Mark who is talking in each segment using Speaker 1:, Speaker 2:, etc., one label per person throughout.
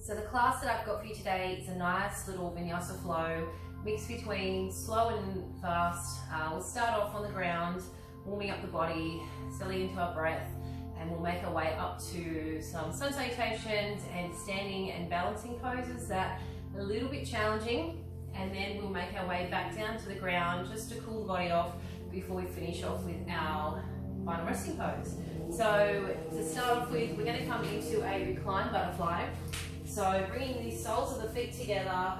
Speaker 1: So the class that I've got for you today is a nice little Vinyasa flow, mixed between slow and fast. We'll start off on the ground, warming up the body, settling into our breath, and we'll make our way up to some sun salutations and standing and balancing poses that are a little bit challenging. And then we'll make our way back down to the ground just to cool the body off before we finish off with our final resting pose. So to start off with, we're going to come into a reclined butterfly. So bringing the soles of the feet together,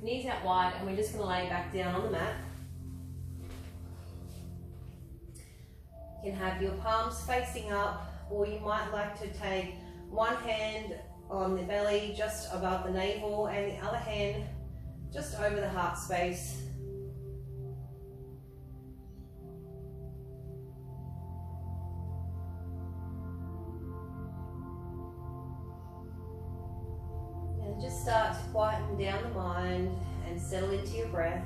Speaker 1: knees out wide, and we're just going to lay back down on the mat. You can have your palms facing up, or you might like to take one hand on the belly just above the navel and the other hand just over the heart space. And just start to quieten down the mind and settle into your breath.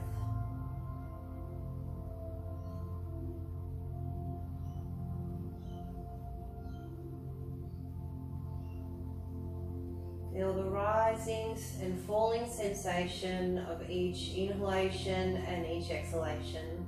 Speaker 1: Feel the rising and falling sensation of each inhalation and each exhalation.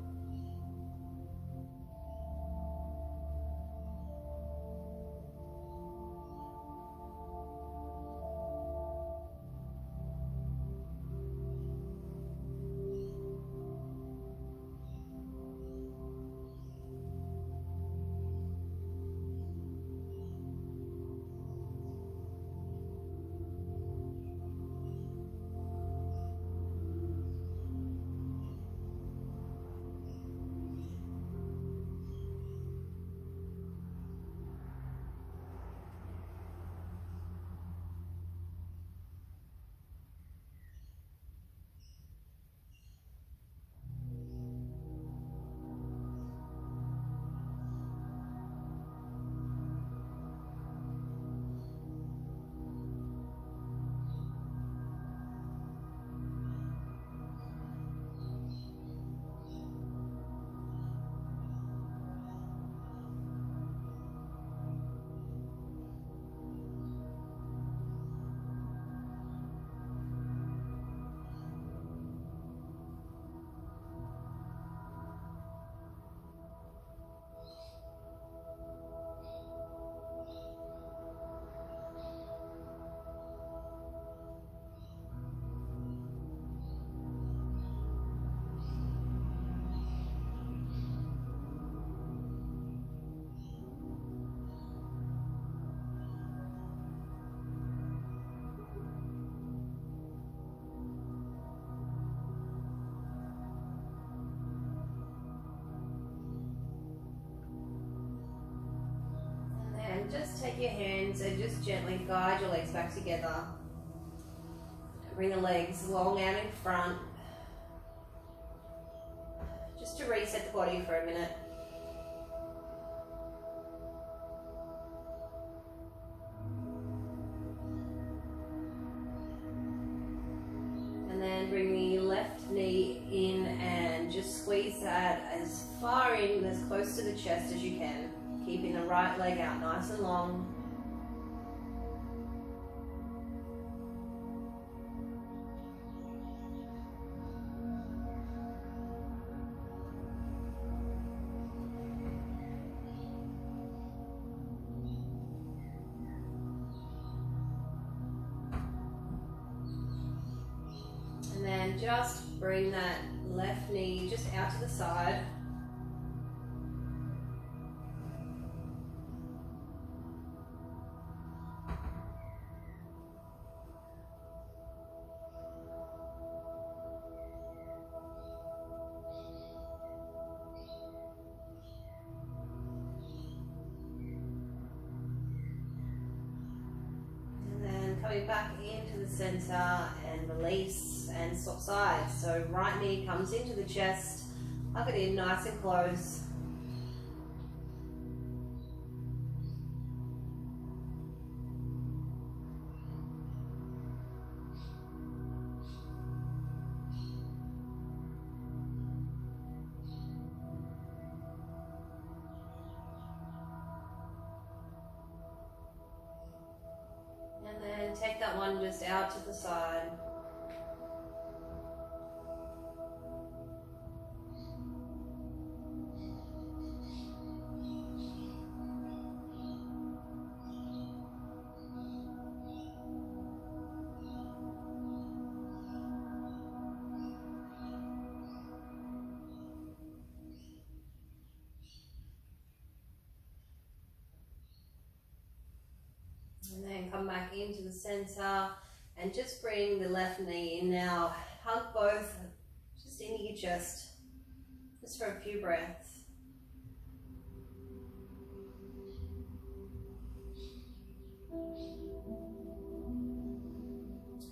Speaker 1: Just take your hands and just gently guide your legs back together. Bring the legs long out in front. Just to reset the body for a minute. And then bring the left knee in and just squeeze that as far in, as close to the chest as you can. Keeping the right leg out nice and long. And then just bring that left knee just out to the side. Coming back into the center and release and swap sides. So right knee comes into the chest, hug it in nice and close. And then take that one one just out to the side. And then come back into the center and just bring the left knee in now. Hug both just into your chest, just for a few breaths.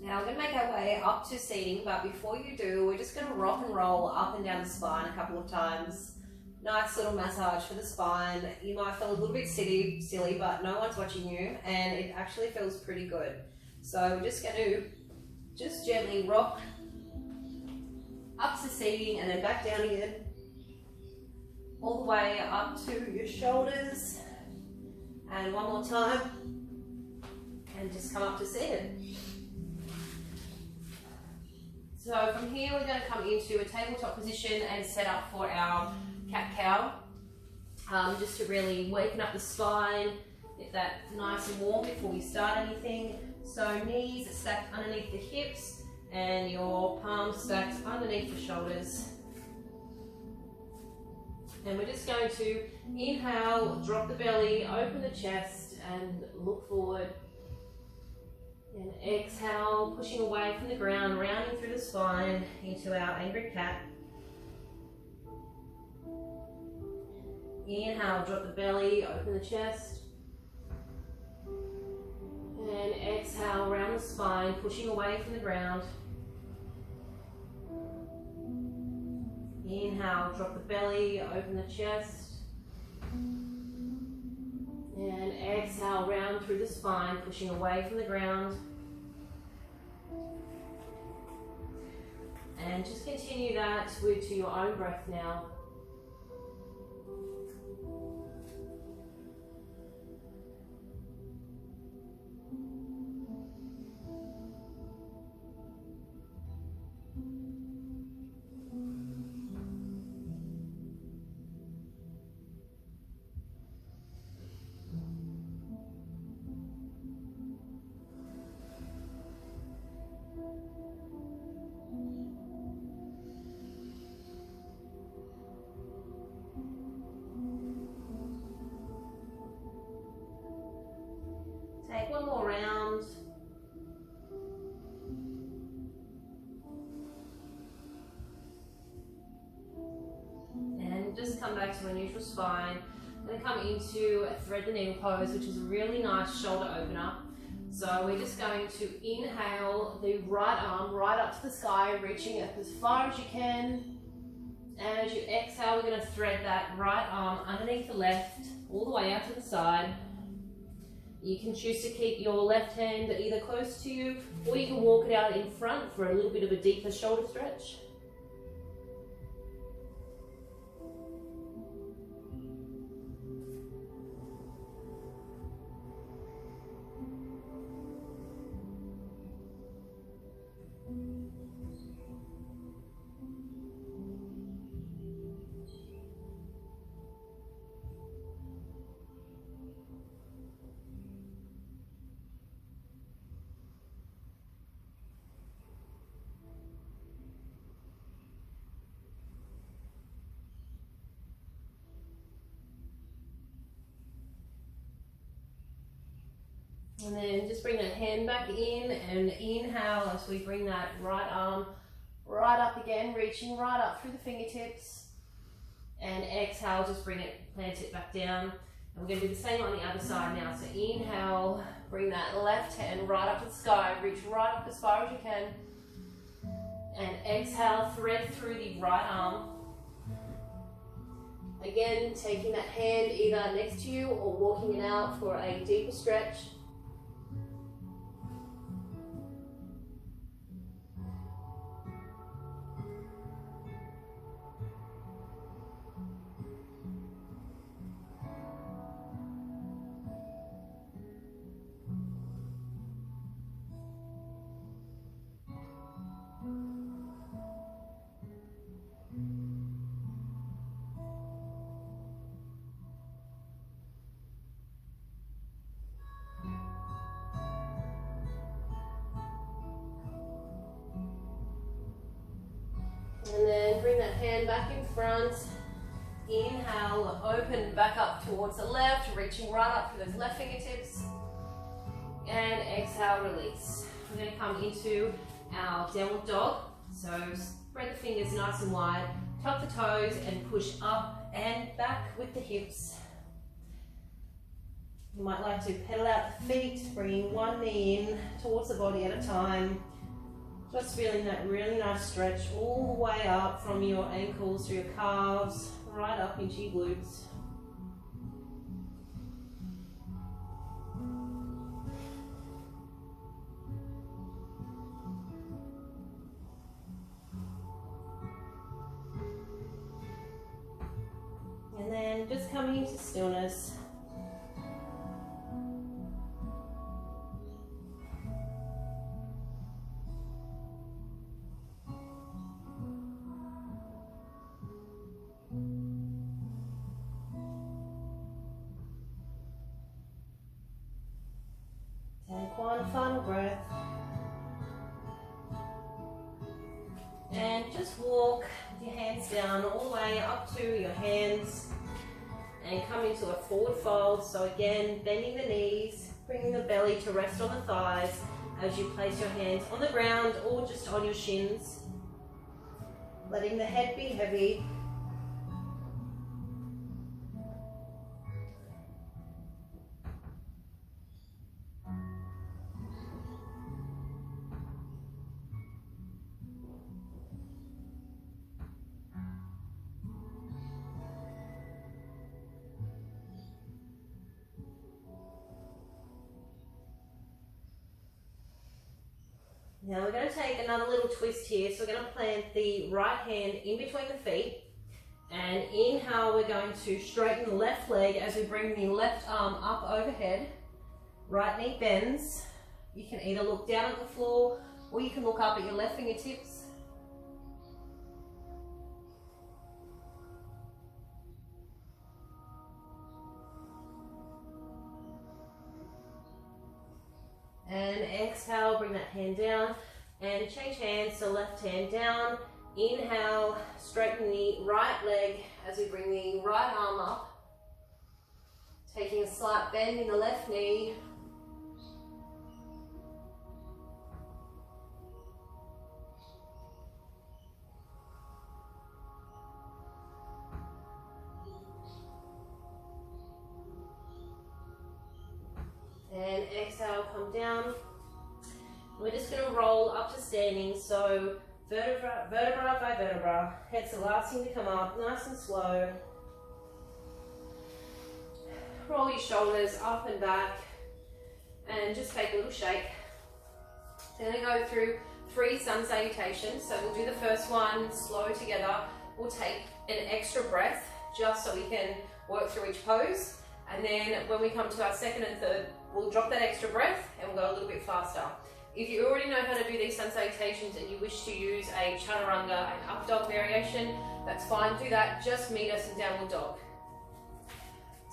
Speaker 1: Now we're going to make our way up to seating, but before you do, we're just going to rock and roll up and down the spine a couple of times. Nice little massage for the spine. You might feel a little bit silly, but no one's watching you, and it actually feels pretty good. So we're just going to just gently rock up to seating and then back down again. All the way up to your shoulders. And one more time. And just come up to seated. So from here we're going to come into a tabletop position and set up for our cat-cow, just to really waken up the spine, get that nice and warm before we start anything. So knees stacked underneath the hips and your palms stacked underneath the shoulders. And we're just going to inhale, drop the belly, open the chest and look forward. And exhale, pushing away from the ground, rounding through the spine into our angry cat. Inhale, drop the belly, open the chest. And exhale, round the spine, pushing away from the ground. Inhale, drop the belly, open the chest. And exhale, round through the spine, pushing away from the ground. And just continue that to your own breath now. Take one more round. And just come back to a neutral spine. Then come into a thread the needle pose, which is a really nice shoulder opener. So we're just going to inhale the right arm right up to the sky, reaching up as far as you can. And as you exhale, we're going to thread that right arm underneath the left, all the way out to the side. You can choose to keep your left hand either close to you, or you can walk it out in front for a little bit of a deeper shoulder stretch. And then just bring that hand back in and inhale as we bring that right arm right up again, reaching right up through the fingertips. And exhale, just bring it, plant it back down. And we're going to do the same on the other side now. So inhale, bring that left hand right up to the sky, reach right up as far as you can. And exhale, thread through the right arm. Again, taking that hand either next to you or walking it out for a deeper stretch. And then bring that hand back in front. Inhale, open back up towards the left, reaching right up through those left fingertips. And exhale, release. We're going to come into our downward dog. So spread the fingers nice and wide, tuck the toes and push up and back with the hips. You might like to pedal out the feet, bringing one knee in towards the body at a time. Just feeling that really nice stretch all the way up from your ankles to your calves, right up into your glutes. And then just coming into stillness. Take one final breath. And just walk your hands down all the way up to your hands and come into a forward fold. So again, bending the knees, bringing the belly to rest on the thighs as you place your hands on the ground or just on your shins. Letting the head be heavy. Now we're going to take another little twist here. So we're going to plant the right hand in between the feet. And inhale, we're going to straighten the left leg as we bring the left arm up overhead. Right knee bends. You can either look down at the floor or you can look up at your left fingertips. And exhale, bring that hand down and change hands, so left hand down. Inhale, straighten the right leg as we bring the right arm up. Taking a slight bend in the left knee. And exhale, come down. We're just going to roll up to standing, so vertebra by vertebra. Head's the last thing to come up, nice and slow. Roll your shoulders up and back, and just take a little shake. Then we go through 3 sun salutations. So we'll do the first one slow together. We'll take an extra breath just so we can work through each pose. And then when we come to our second and third, we'll drop that extra breath and we'll go a little bit faster. If you already know how to do these sun salutations and you wish to use a chaturanga and up dog variation, that's fine, do that. Just meet us in downward dog.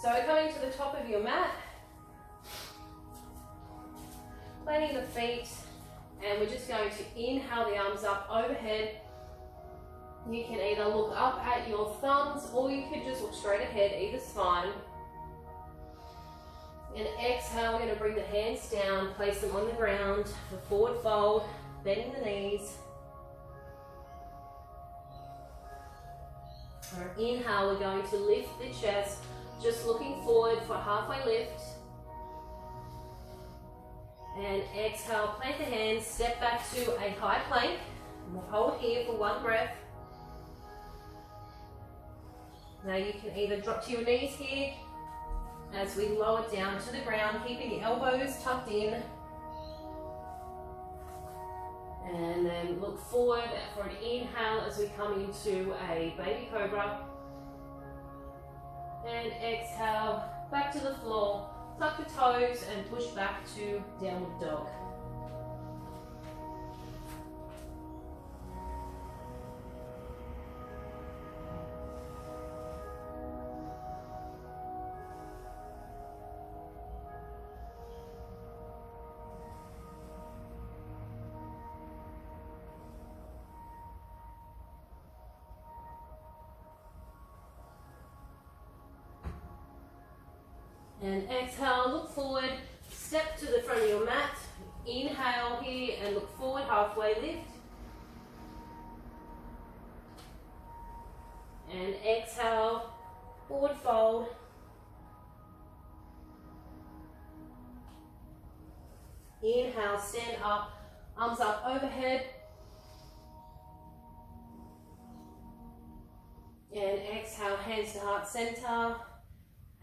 Speaker 1: So we're coming to the top of your mat, planting the feet, and we're just going to inhale the arms up overhead. You can either look up at your thumbs or you can just look straight ahead, either's fine. And exhale, we're going to bring the hands down, place them on the ground for forward fold, bending the knees. Inhale, we're going to lift the chest, just looking forward for halfway lift. And exhale, plant the hands, step back to a high plank. We'll hold here for 1 breath. Now you can either drop to your knees here, as we lower down to the ground, keeping the elbows tucked in. And then look forward for an inhale as we come into a baby cobra. And exhale, back to the floor. Tuck the toes and push back to downward dog. And exhale, look forward, step to the front of your mat. Inhale here and look forward, halfway lift. And exhale, forward fold. Inhale, stand up, arms up overhead. And exhale, hands to heart center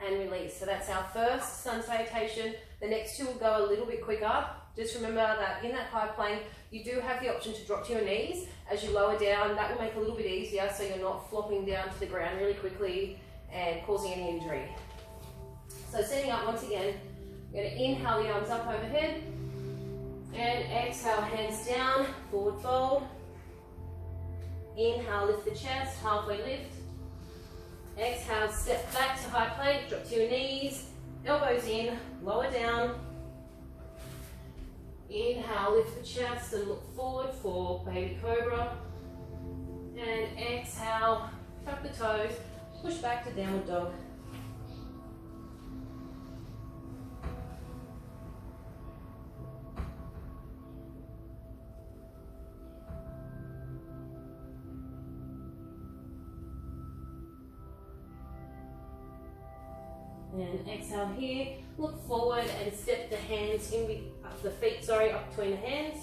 Speaker 1: and release. So that's our first sun salutation. The next two will go a little bit quicker. Just remember that in that high plank, you do have the option to drop to your knees. As you lower down, that will make it a little bit easier so you're not flopping down to the ground really quickly and causing any injury. So standing up once again, you're going to inhale the arms up overhead and exhale, hands down, forward fold. Inhale, lift the chest, halfway lift. Exhale, step back to high plank, drop to your knees, elbows in, lower down. Inhale, lift the chest and look forward for baby cobra. And exhale, tuck the toes, push back to downward dog. And exhale here, look forward and step the hands up between the hands.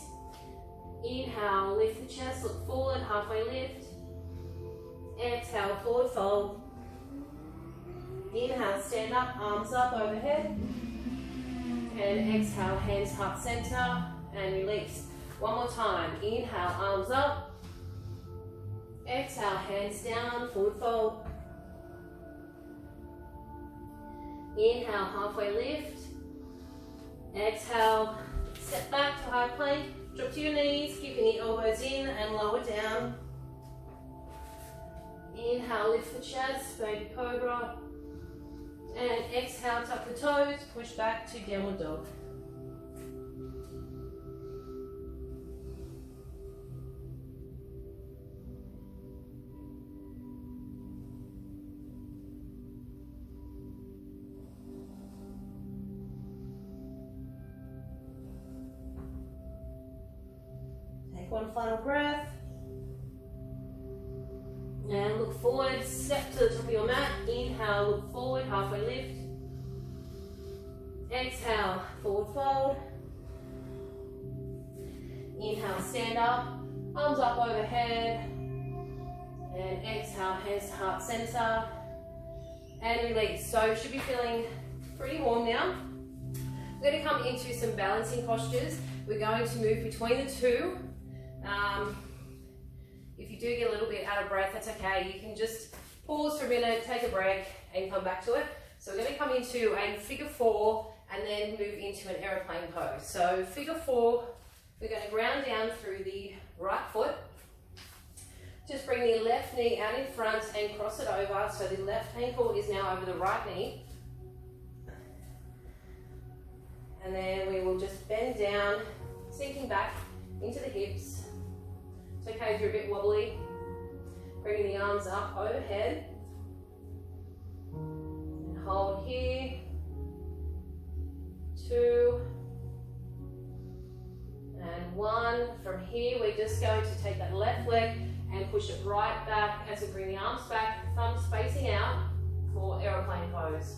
Speaker 1: Inhale, lift the chest, look forward, halfway lift. Exhale, forward fold. Inhale, stand up, arms up overhead. And exhale, hands heart center and release. One more time, inhale, arms up. Exhale, hands down, forward fold. Inhale, halfway lift. Exhale, step back to high plank. Drop to your knees, keeping the elbows in and lower down. Inhale, lift the chest, baby cobra. And exhale, tuck the toes, push back to downward dog. One final breath. And look forward, step to the top of your mat. Inhale, look forward, halfway lift. Exhale, forward fold. Inhale, stand up, arms up overhead. And exhale, hands to heart center. And release. So you should be feeling pretty warm now. We're going to come into some balancing postures. We're going to move between the two. If you do get a little bit out of breath, that's okay. You can just pause for a minute, take a break, and come back to it. So we're going to come into a figure four and then move into an aeroplane pose. So figure four, we're going to ground down through the right foot. Just bring the left knee out in front and cross it over. So the left ankle is now over the right knee. And then we will just bend down, sinking back into the hips. It's okay if you're a bit wobbly. Bringing the arms up overhead. And hold here. 2. And 1. From here, we're just going to take that left leg and push it right back as we bring the arms back, thumbs facing out for aeroplane pose.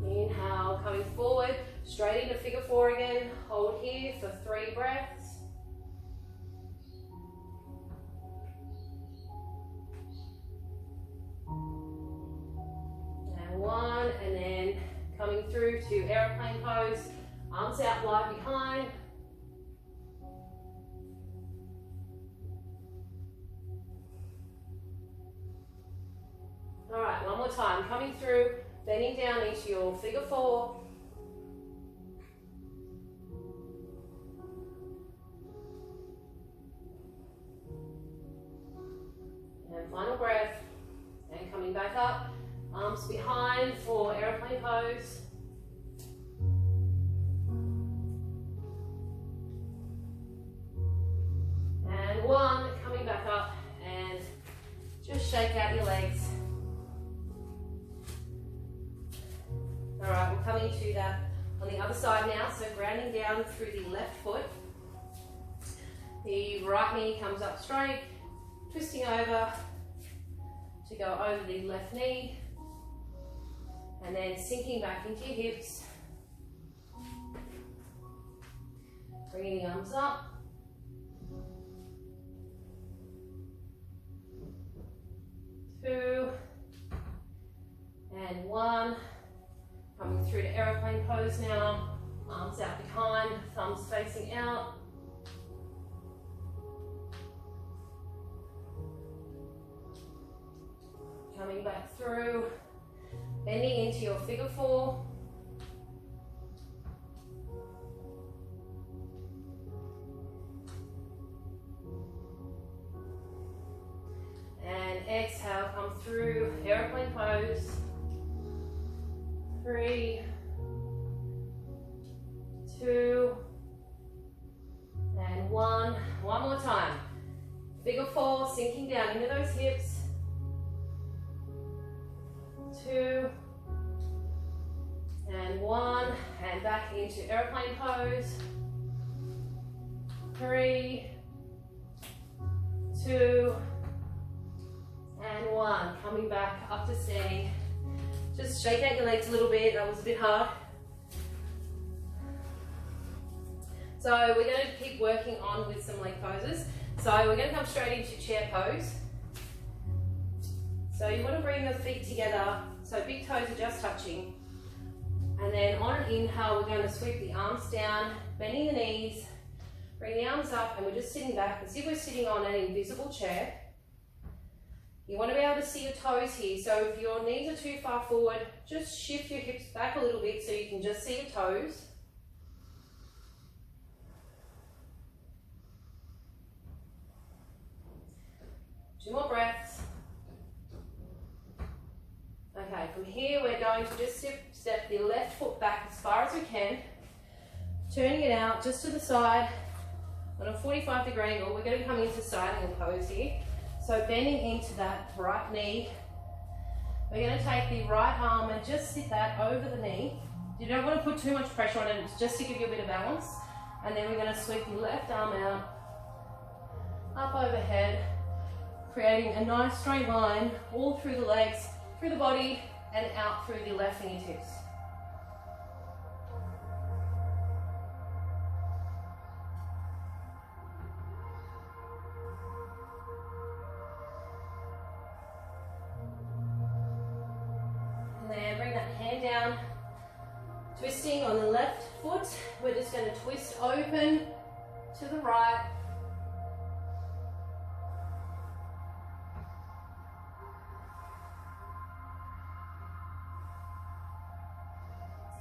Speaker 1: Inhale, coming forward, straight into figure four again. Hold here for 3 breaths. And 1, and then coming through to aeroplane pose, arms out wide behind. All right, one more time, coming through. Bending down into your figure four. And final breath. And coming back up. Arms behind for aeroplane pose. And 1, coming back up I'm coming to that on the other side now, so grounding down through the left foot. The right knee comes up straight, twisting over to go over the left knee, and then sinking back into your hips. Bringing the arms up. Two, and one. Coming through to aeroplane pose now. Arms out behind, thumbs facing out. Coming back through, bending into your figure four. And exhale, come through, airplane pose. 3, 2, and 1. One more time. Figure four, sinking down into those hips. 2, and 1, and back into airplane pose. 3, 2, and 1. Coming back up to standing. Just shake out your legs a little bit. That was a bit hard. So we're going to keep working on with some leg poses. So we're going to come straight into chair pose. So you want to bring the feet together so big toes are just touching. And then on an inhale, we're going to sweep the arms down, bending the knees, bring the arms up, and we're just sitting back as if we're sitting on an invisible chair. You want to be able to see your toes here, so if your knees are too far forward, just shift your hips back a little bit so you can just see your toes. Two more breaths. Okay, from here we're going to just step the left foot back as far as we can, turning it out just to the side on a 45-degree angle. We're going to come into side angle pose here. So bending into that right knee, we're going to take the right arm and just sit that over the knee. You don't want to put too much pressure on it, it's just to give you a bit of balance. And then we're going to sweep the left arm out, up overhead, creating a nice straight line all through the legs, through the body, and out through the left fingertips. Down, twisting on the left foot. We're just going to twist open to the right.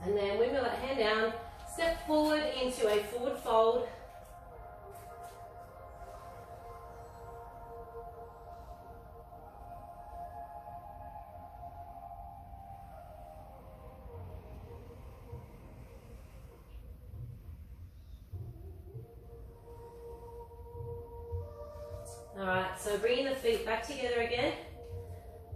Speaker 1: And then windmill that hand down, step forward into a forward fold. Alright, so bringing the feet back together again.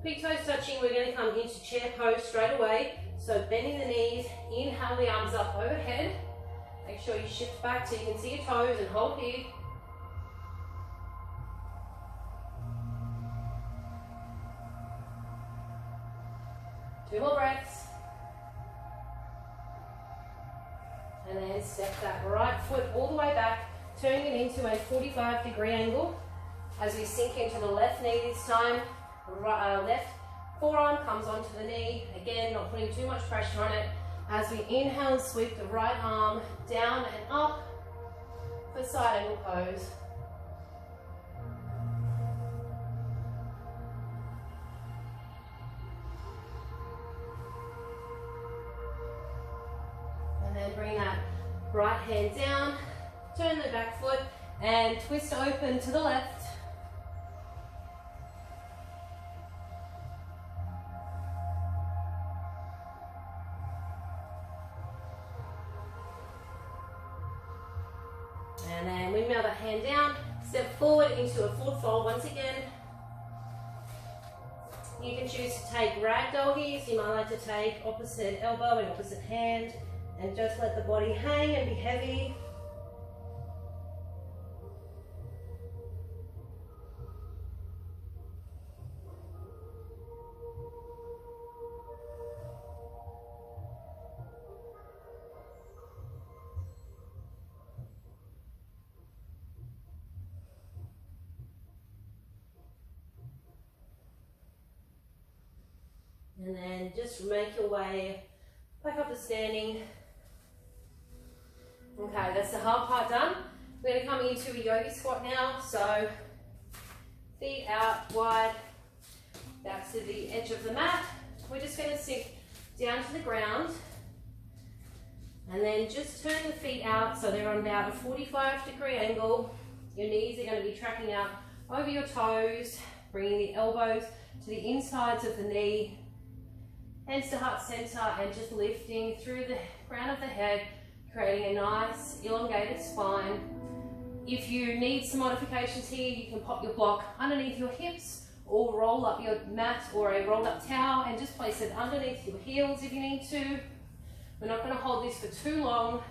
Speaker 1: Big toes touching, we're going to come into chair pose straight away. So bending the knees, inhale the arms up overhead. Make sure you shift back so you can see your toes and hold here. Two more breaths. And then step that right foot all the way back, turning it into a 45-degree angle. As we sink into the left knee this time, left forearm comes onto the knee. Again, not putting too much pressure on it. As we inhale and sweep the right arm down and up for side angle pose. And then bring that right hand down, turn the back foot and twist open to the left. And then windmill the hand down, step forward into a forward fold once again.
Speaker 2: You can choose to take ragdoll here, so you might like to take opposite elbow and opposite hand and just let the body hang and be heavy. And then just make your way back up to standing. Okay, that's the hard part done. We're going to come into a yogi squat now. So feet out wide, back to the edge of the mat. We're just going to sink down to the ground. And then just turn the feet out so they're on about a 45-degree angle. Your knees are going to be tracking out over your toes, bringing the elbows to the insides of the knee. Hands to heart center and just lifting through the crown of the head, creating a nice elongated spine. If you need some modifications here, you can pop your block underneath your hips or roll up your mat or a rolled up towel and just place it underneath your heels if you need to. We're not going to hold this for too long.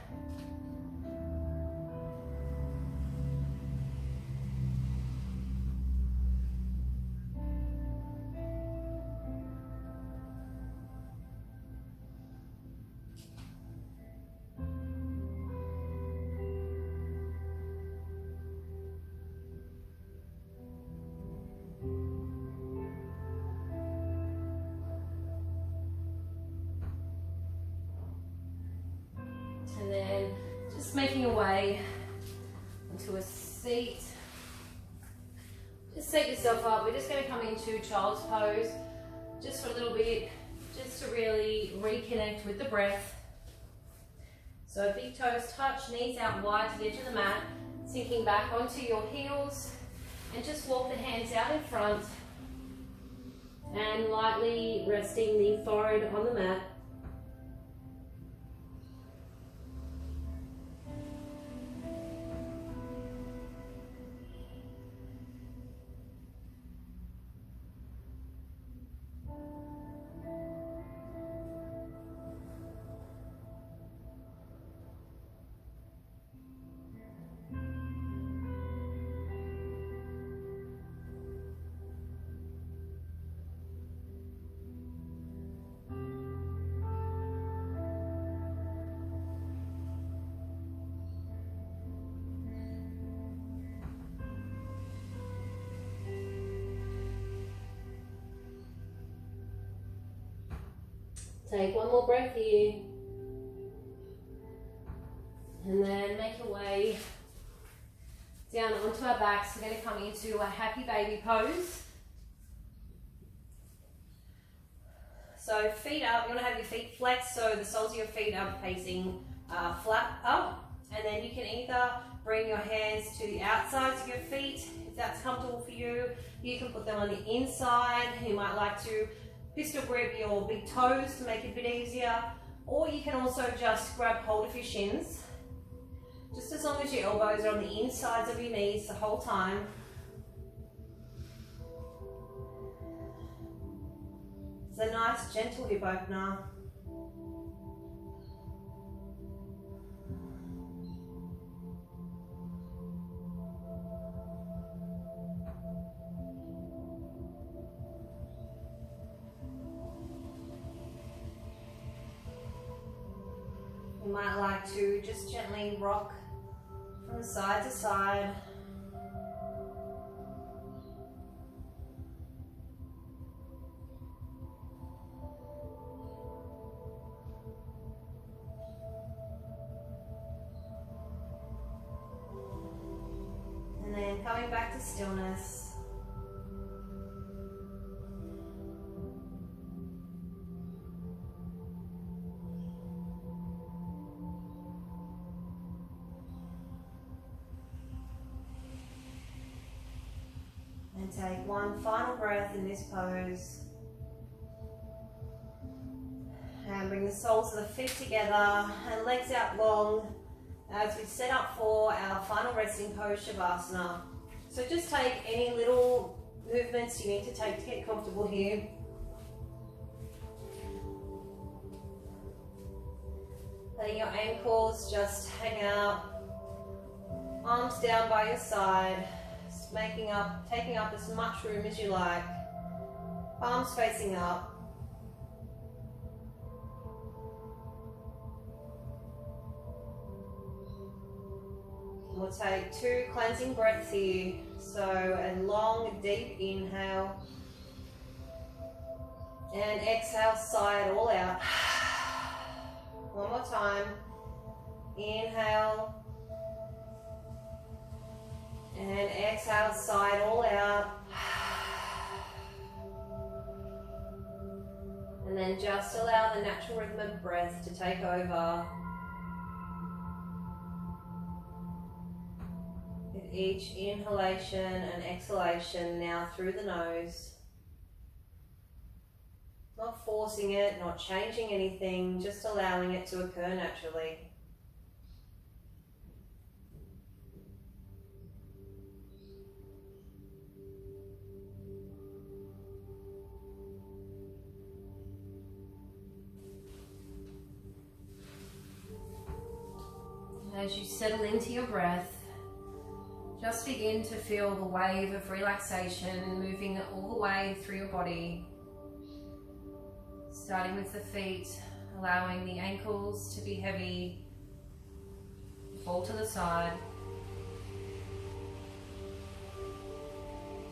Speaker 2: And then just making your way into a seat. Just set yourself up. We're just going to come into child's pose just for a little bit, just to really reconnect with the breath. So big toes touch, knees out wide to the edge of the mat, sinking back onto your heels, and just walk the hands out in front and lightly resting the forehead on the mat. Take one more breath here. And then make your way down onto our backs. We're going to come into a happy baby pose. So feet up, you want to have your feet flexed so the soles of your feet are facing flat up. And then you can either bring your hands to the outsides of your feet, if that's comfortable for you. You can put them on the inside. You might like to pistol grip your big toes to make it a bit easier, or you can also just grab hold of your shins, just as long as your elbows are on the insides of your knees the whole time. It's a nice gentle hip opener. You might like to just gently rock from side to side. And then coming back to stillness. And take one final breath in this pose. And bring the soles of the feet together and legs out long as we set up for our final resting pose, Shavasana. So just take any little movements you need to take to get comfortable here. Letting your ankles just hang out. Arms down by your side. Just taking up as much room as you like. Palms facing up. We'll take 2 cleansing breaths here. So a long, deep inhale. And exhale, sigh it all out. One more time. Inhale. And exhale, sigh it all out. And then just allow the natural rhythm of breath to take over. With each inhalation and exhalation now through the nose. Not forcing it, not changing anything, just allowing it to occur naturally. As you settle into your breath, just begin to feel the wave of relaxation moving all the way through your body. Starting with the feet, allowing the ankles to be heavy, fall to the side.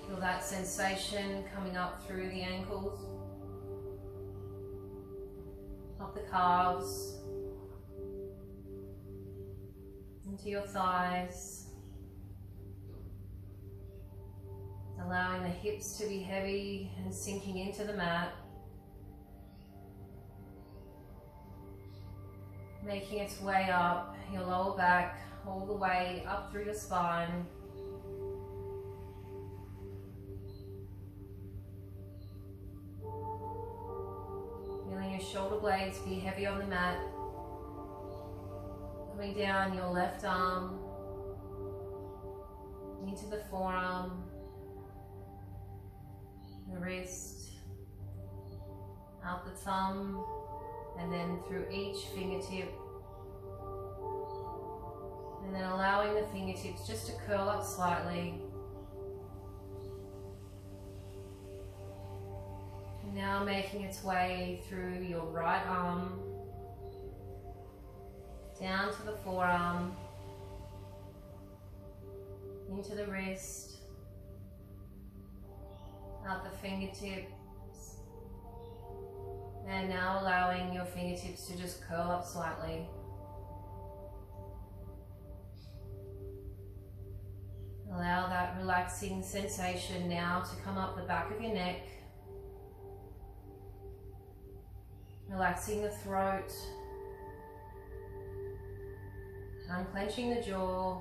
Speaker 2: Feel that sensation coming up through the ankles, up the calves, into your thighs, allowing the hips to be heavy and sinking into the mat, making its way up your lower back, all the way up through your spine. Feeling your shoulder blades be heavy on the mat. Coming down your left arm, into the forearm, the wrist, out the thumb, and then through each fingertip. And then allowing the fingertips just to curl up slightly. And now making its way through your right arm, down to the forearm, into the wrist, out the fingertips, and now allowing your fingertips to just curl up slightly. Allow that relaxing sensation now to come up the back of your neck, relaxing the throat, unclenching the jaw,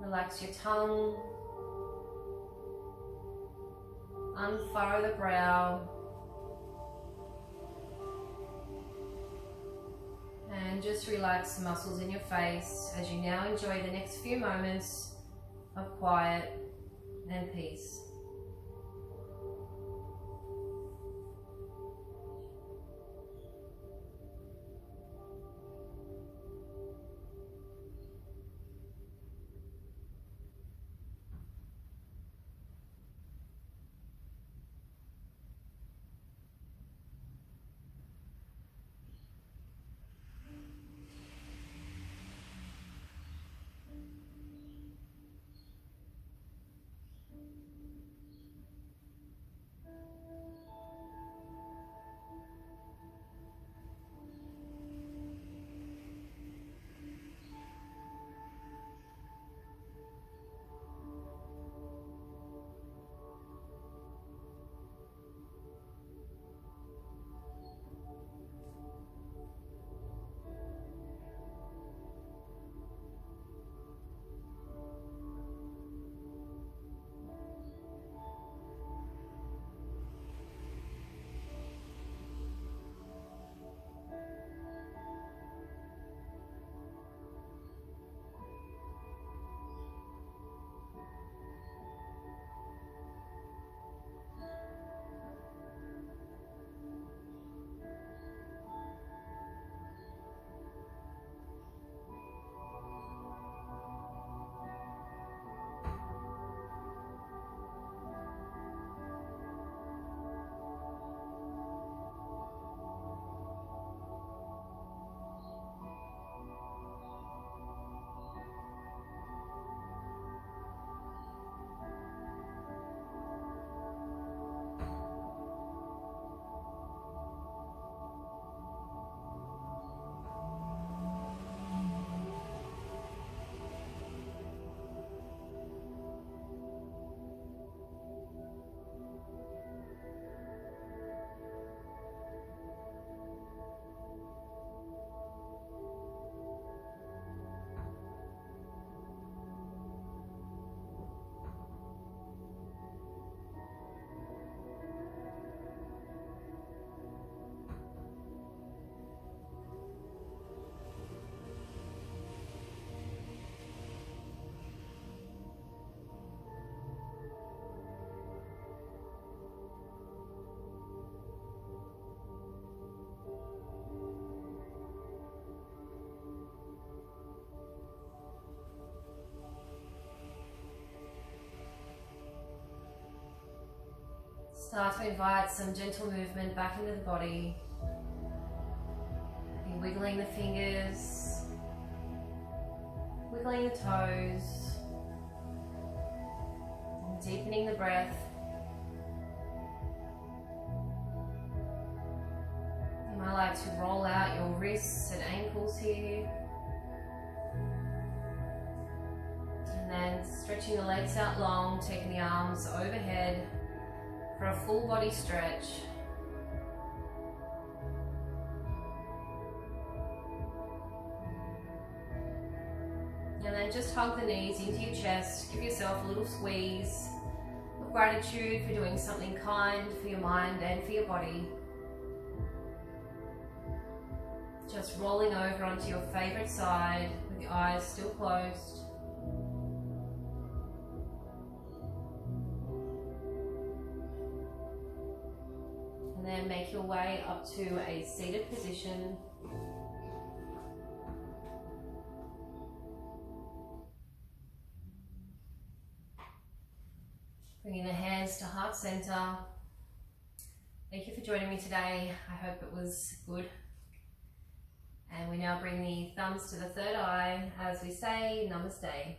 Speaker 2: relax your tongue, unfurrow the brow, and just relax the muscles in your face as you now enjoy the next few moments of quiet and peace.
Speaker 1: Start to invite some gentle movement back into the body. Be wiggling the fingers, wiggling the toes, and deepening the breath. You might like to roll out your wrists and ankles here. And then stretching the legs out long, taking the arms overhead for a full body stretch. And then just hug the knees into your chest, give yourself a little squeeze of gratitude for doing something kind for your mind and for your body. Just rolling over onto your favorite side with your eyes still closed. And then make your way up to a seated position. Bringing the hands to heart center. Thank you for joining me today. I hope it was good. And we now bring the thumbs to the third eye as we say Namaste.